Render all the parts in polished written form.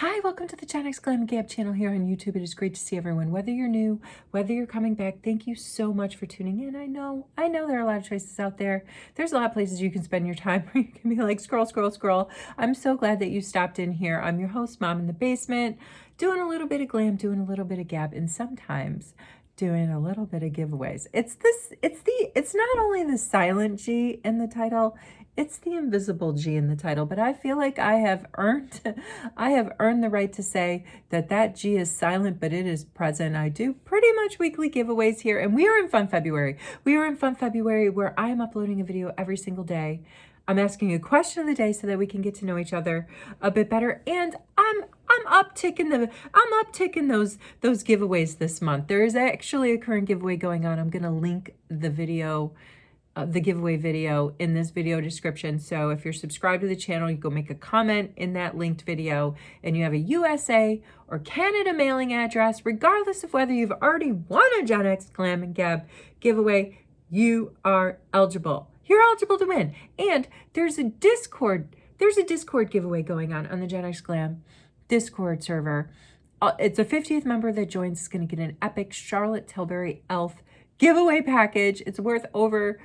Hi, welcome to the GenX Glam Gab Channel here on YouTube. It is great to see everyone. Whether you're new, whether you're coming back, thank you so much for tuning in. I know there are a lot of choices out there. There's a lot of places you can spend your time where you can be like, scroll, scroll, scroll. I'm so glad that you stopped in here. I'm your host, Mom in the Basement, doing a little bit of glam, doing a little bit of gab, and sometimes doing a little bit of giveaways. It's not only the silent G in the title, it's the invisible G in the title, but I feel like I have earned the right to say that G is silent, but it is present. I do pretty much weekly giveaways here, and we are in Fun February. We are in Fun February where I am uploading a video every single day. I'm asking a question of the day so that we can get to know each other a bit better, and I'm upticking those giveaways this month. There is actually a current giveaway going on. I'm going to link the video, the giveaway video in this video description. So if you're subscribed to the channel, you go make a comment in that linked video and you have a USA or Canada mailing address, regardless of whether you've already won a GenX Glam Gab giveaway, you are eligible. You're eligible to win. And there's a Discord giveaway going on the GenX Glam Discord server. It's a 50th member that joins is going to get an epic Charlotte Tilbury elf giveaway package. It's worth over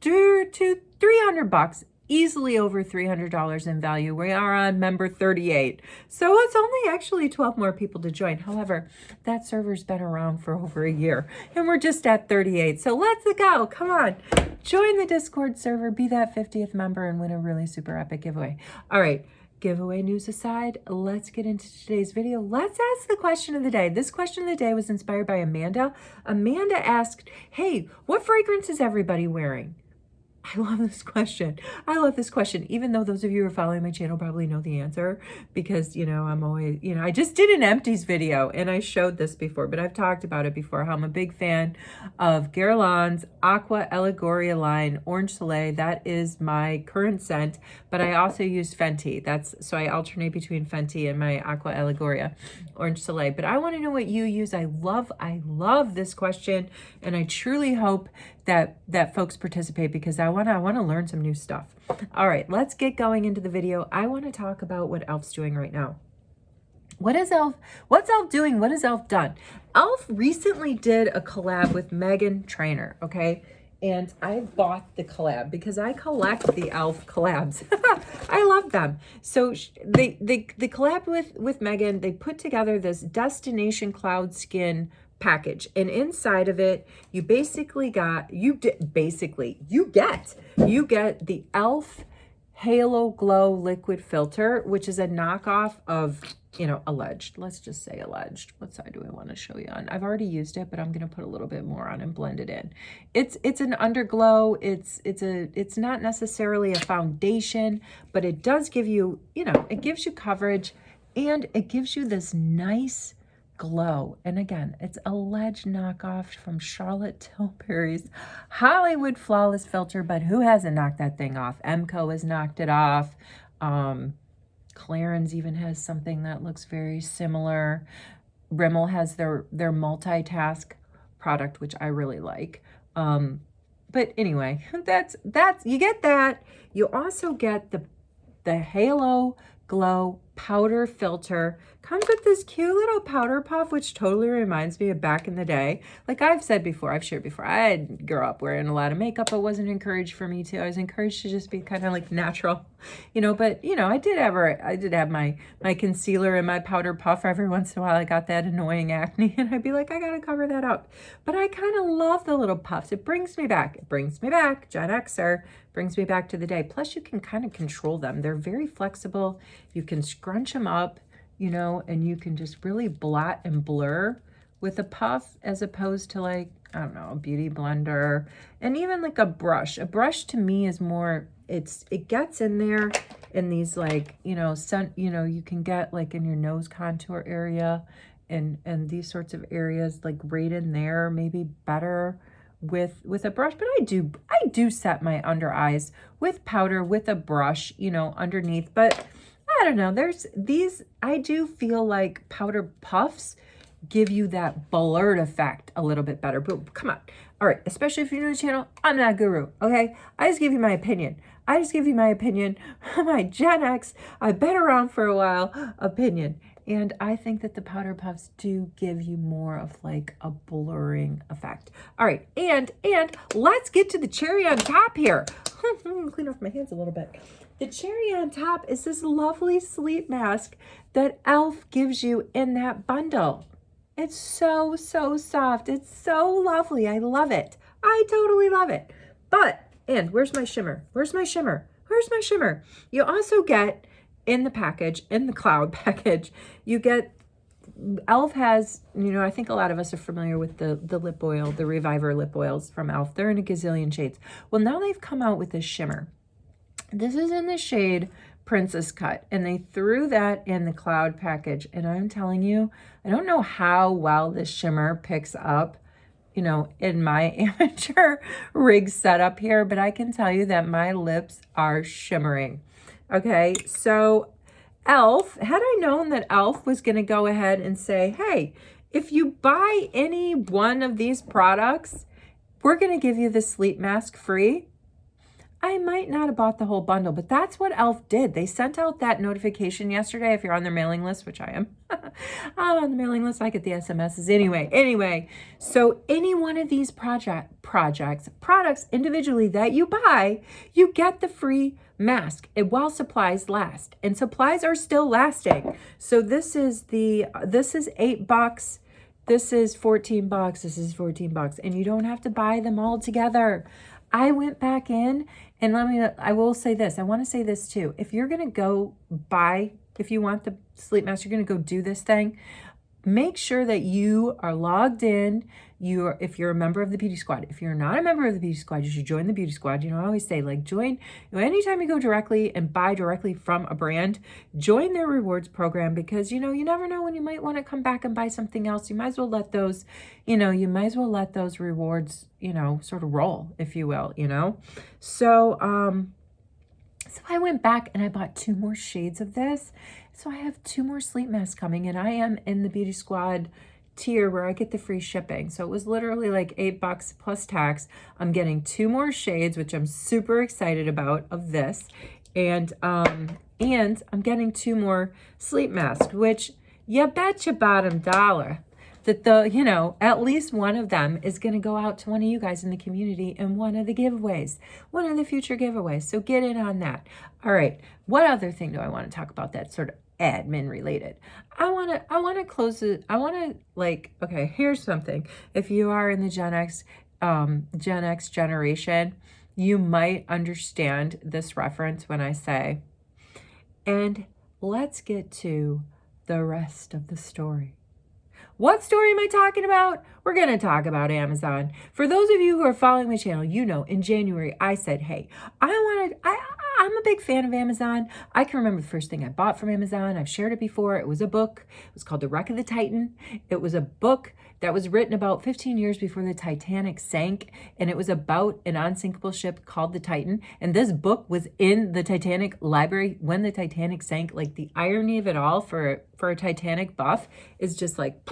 $300, easily over $300 in value. We are on member 38. So it's only actually 12 more people to join. However, that server's been around for over a year and we're just at 38. So let's go. Come on. Join the Discord server, be that 50th member and win a really super epic giveaway. All right. Giveaway news aside, let's get into today's video. Let's ask the question of the day. This question of the day was inspired by Amanda. Amanda asked, hey, what fragrance is everybody wearing? I love this question. I love this question, even though those of you who are following my channel probably know the answer because, I'm always, I just did an empties video and I showed this before, but I've talked about it before, how I'm a big fan of Guerlain's Aqua Allegoria line, Orange Soleil. That is my current scent, but I also use Fenty. So I alternate between Fenty and my Aqua Allegoria, Orange Soleil. But I want to know what you use. I love this question, and I truly hope that folks participate because I want to learn some new stuff. All right, let's get going into the video. I want to talk about what e.l.f.'s doing right now. What's e.l.f. doing? What has e.l.f. done? e.l.f. recently did a collab with Meghan Trainor, okay? And I bought the collab because I collect the e.l.f. collabs. I love them. So they collab with Meghan. They put together this Destination Cloud Skin package, and inside of it you basically get the e.l.f. Halo Glow liquid filter, which is a knockoff of alleged, let's just say alleged. What side do I want to show you on? I've already used it, but I'm going to put a little bit more on and blend it in. It's an underglow. It's not necessarily a foundation, but it does give you, it gives you coverage and it gives you this nice glow. And again, it's alleged knockoff from Charlotte Tilbury's Hollywood Flawless Filter, but who hasn't knocked that thing off? Emco has knocked it off. Clarins even has something that looks very similar. Rimmel has their multitask product, which I really like. But anyway, that's you get that. You also get the Halo Glow powder filter. Comes with this cute little powder puff, which totally reminds me of back in the day. Like I've said before, I've shared before, I grew up wearing a lot of makeup. It wasn't encouraged for me to. I was encouraged to just be kind of like natural, but I did have my concealer and my powder puff every once in a while. I got that annoying acne and I'd be like, I gotta cover that up. But I kind of love the little puffs. It brings me back. Gen Xer brings me back to the day. Plus you can kind of control them. They're very flexible. You can scrunch them up, and you can just really blot and blur with a puff as opposed to like, I don't know, a beauty blender and even like a brush. A brush to me is more, it gets in there in these like, you can get like in your nose contour area and these sorts of areas, like right in there, maybe better with a brush. But I do set my under eyes with powder with a brush, underneath. But I don't know, I do feel like powder puffs give you that blurred effect a little bit better. But come on. All right, especially if you're new to the channel, I'm not a guru, okay? I just give you my opinion. I just give you my opinion, my Gen X, I've been around for a while opinion. And I think that the powder puffs do give you more of like a blurring effect. All right, and let's get to the cherry on top here. Clean off my hands a little bit. The cherry on top is this lovely sleep mask that e.l.f. gives you in that bundle. It's so, so soft. It's so lovely. I love it. I totally love it. But, and where's my shimmer? Where's my shimmer? Where's my shimmer? You also get in the package, in the cloud package, you get, e.l.f. has, you know, I think a lot of us are familiar with the lip oil, the Reviver lip oils from e.l.f. They're in a gazillion shades. Well, now they've come out with this shimmer. This is in the shade Princess Cut, and they threw that in the cloud package. And I'm telling you, I don't know how well this shimmer picks up, you know, in my amateur rig setup here, but I can tell you that my lips are shimmering. Okay, so e.l.f., had I known that e.l.f. was going to go ahead and say, hey, if you buy any one of these products, we're going to give you the sleep mask free, I might not have bought the whole bundle, but that's what e.l.f. did. They sent out that notification yesterday. If you're on their mailing list, which I am, I'm on the mailing list. I get the SMSs anyway. So any one of these products individually that you buy, you get the free mask while supplies last, and supplies are still lasting. So this is $8. This is $14. This is $14, and you don't have to buy them all together. I went back in, and I will say this. I want to say this too. If you're going to go buy, if you want the sleep mask, you're going to go do this thing, make sure that you are logged in. If you're a member of the Beauty Squad. If you're not a member of the Beauty Squad, you should join the Beauty Squad. You know, I always say, like, join, you know, anytime you go directly and buy directly from a brand, join their rewards program, because, you know, you never know when you might want to come back and buy something else. You might as well let those, you know, rewards, you know, sort of roll, if you will, you know. So I went back and I bought 2 more shades of this. So I have 2 more sleep masks coming, and I am in the Beauty Squad tier where I get the free shipping. So it was literally like $8 plus tax. I'm getting 2 more shades, which I'm super excited about, of this. And I'm getting 2 more sleep masks, which you betcha bottom dollar that you know, at least one of them is going to go out to one of you guys in the community in one of the giveaways, one of the future giveaways. So get in on that. All right. What other thing do I want to talk about that's sort of admin related? I want to close it. I want to, like, okay, here's something. If you are in the Gen X generation, you might understand this reference when I say, and let's get to the rest of the story. What story am I talking about? We're going to talk about Amazon. For those of you who are following my channel, you know, in January, I said, hey, I'm a big fan of Amazon. I can remember the first thing I bought from Amazon. I've shared it before. It was a book. It was called The Wreck of the Titan. It was a book that was written about 15 years before the Titanic sank, and it was about an unsinkable ship called the Titan. And this book was in the Titanic library when the Titanic sank. Like, the irony of it all for a Titanic buff is just like,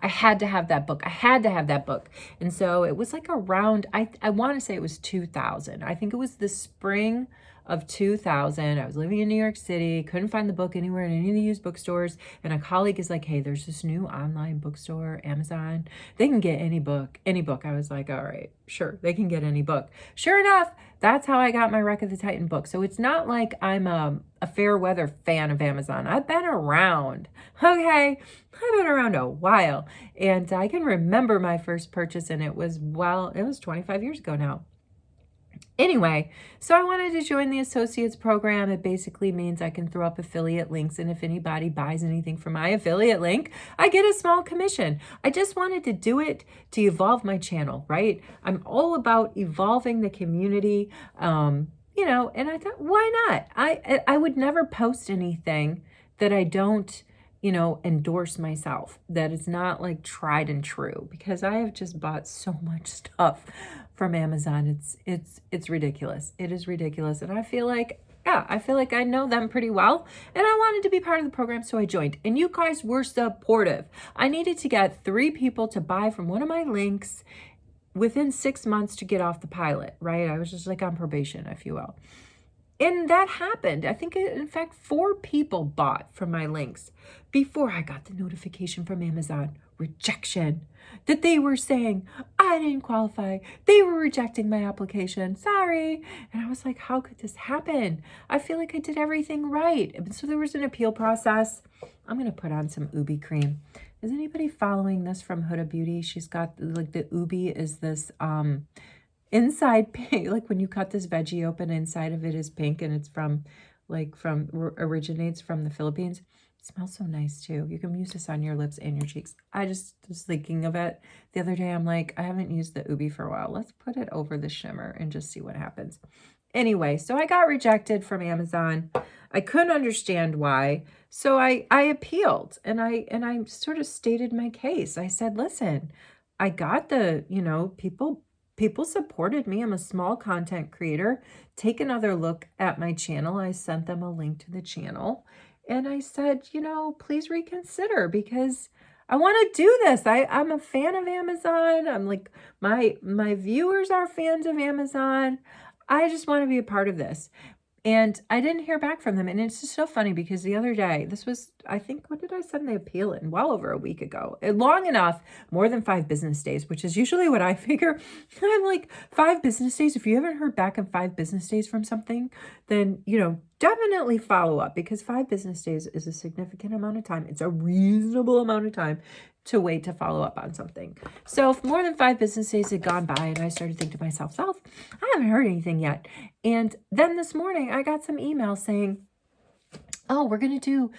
I had to have that book. I had to have that book. And so it was like around, I want to say it was 2000. I think it was the spring of 2000. I was living in New York City, couldn't find the book anywhere in any of the used bookstores. And a colleague is like, hey, there's this new online bookstore, Amazon. They can get any book. I was like, all right, sure, they can get any book. Sure enough, that's how I got my Wreck of the Titan book. So it's not like I'm a fair weather fan of Amazon. I've been around, okay? I've been around a while. And I can remember my first purchase, and it was 25 years ago now. Anyway, so I wanted to join the Associates program. It basically means I can throw up affiliate links, and if anybody buys anything from my affiliate link, I get a small commission. I just wanted to do it to evolve my channel, right? I'm all about evolving the community, you know, and I thought, why not? I would never post anything that I don't, you know, endorse myself, that is not like tried and true, because I have just bought so much stuff from Amazon. It's ridiculous. It is ridiculous. And I feel like I know them pretty well, and I wanted to be part of the program, so I joined. And you guys were supportive. I needed to get 3 people to buy from one of my links within 6 months to get off the pilot, right? I was just like on probation, if you will. And that happened. I think, in fact, 4 people bought from my links before I got the notification from Amazon. Rejection. That they were saying, I didn't qualify. They were rejecting my application. Sorry. And I was like, how could this happen? I feel like I did everything right. And so there was an appeal process. I'm going to put on some Ubi cream. Is anybody following this from Huda Beauty? She's got, like, the Ubi is this inside pink, like when you cut this veggie open, inside of it is pink, and it's originates from the Philippines. It smells so nice too. You can use this on your lips and your cheeks. I just was thinking of it the other day. I'm like, I haven't used the Ubi for a while. Let's put it over the shimmer and just see what happens. Anyway, so I got rejected from Amazon. I couldn't understand why. So I appealed, and I sort of stated my case. I said, listen, I got the, people supported me. I'm a small content creator. Take another look at my channel. I sent them a link to the channel, and I said, please reconsider, because I want to do this. I'm a fan of Amazon. I'm like, my viewers are fans of Amazon. I just want to be a part of this. And I didn't hear back from them. And it's just so funny, because the other day, this was, I think, what did I send the appeal in? Well over a week ago. Long enough, more than 5 business days, which is usually what I figure. I'm like, 5 business days. If you haven't heard back in 5 business days from something, then, definitely follow up, because 5 business days is a significant amount of time. It's a reasonable amount of time to wait to follow up on something. So if more than 5 business days had gone by, and I started thinking to myself, I haven't heard anything yet. And then this morning I got some emails saying, oh, we're going to do,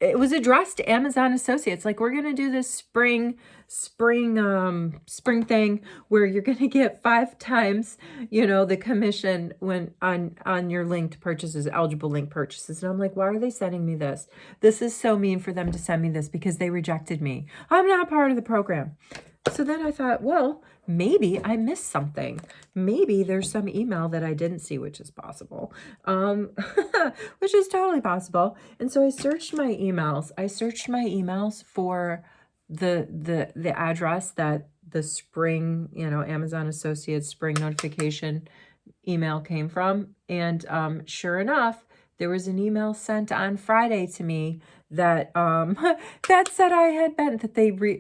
it was addressed to Amazon associates. Like, we're going to do this spring thing where you're going to get 5 times, the commission when on your linked purchases, eligible linked purchases. And I'm like, why are they sending me this? This is so mean for them to send me this, because they rejected me. I'm not part of the program. So then I thought, well, maybe I missed something. Maybe there's some email that I didn't see, which is possible, which is totally possible. And so I searched my emails. I searched my emails for the address that the spring, Amazon Associates spring notification email came from. And sure enough, there was an email sent on Friday to me that that said I had been,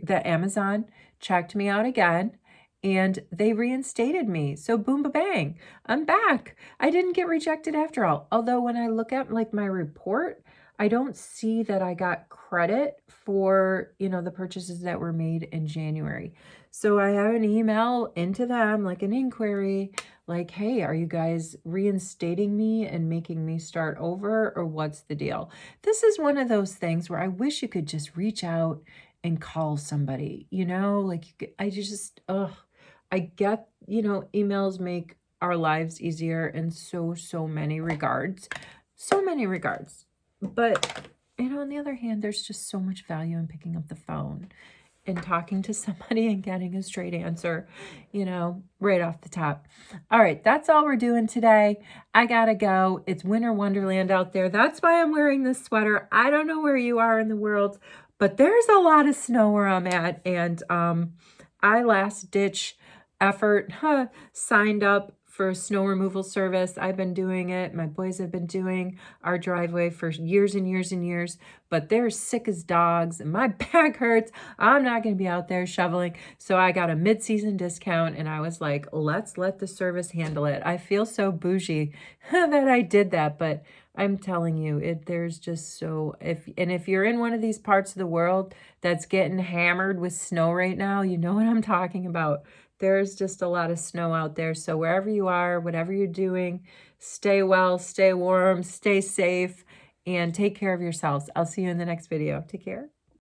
that Amazon checked me out again, and they reinstated me. So boom, ba-bang, I'm back. I didn't get rejected after all. Although when I look at my report, I don't see that I got credit for, the purchases that were made in January. So I have an email into them, like an inquiry, like, hey, are you guys reinstating me and making me start over, or what's the deal? This is one of those things where I wish you could just reach out and call somebody, I get, emails make our lives easier in so many regards, but, on the other hand, there's just so much value in picking up the phone and talking to somebody and getting a straight answer, right off the top. All right, that's all we're doing today. I gotta go. It's winter wonderland out there. That's why I'm wearing this sweater. I don't know where you are in the world, but there's a lot of snow where I'm at. And I last ditch effort signed up for snow removal service. I've been doing it. My boys have been doing our driveway for years and years and years, but they're sick as dogs and my back hurts. I'm not going to be out there shoveling. So I got a mid-season discount, and I was like, let's let the service handle it. I feel so bougie that I did that, but I'm telling you, there's just so, if you're in one of these parts of the world that's getting hammered with snow right now, you know what I'm talking about. There's just a lot of snow out there. So wherever you are, whatever you're doing, stay well, stay warm, stay safe, and take care of yourselves. I'll see you in the next video. Take care.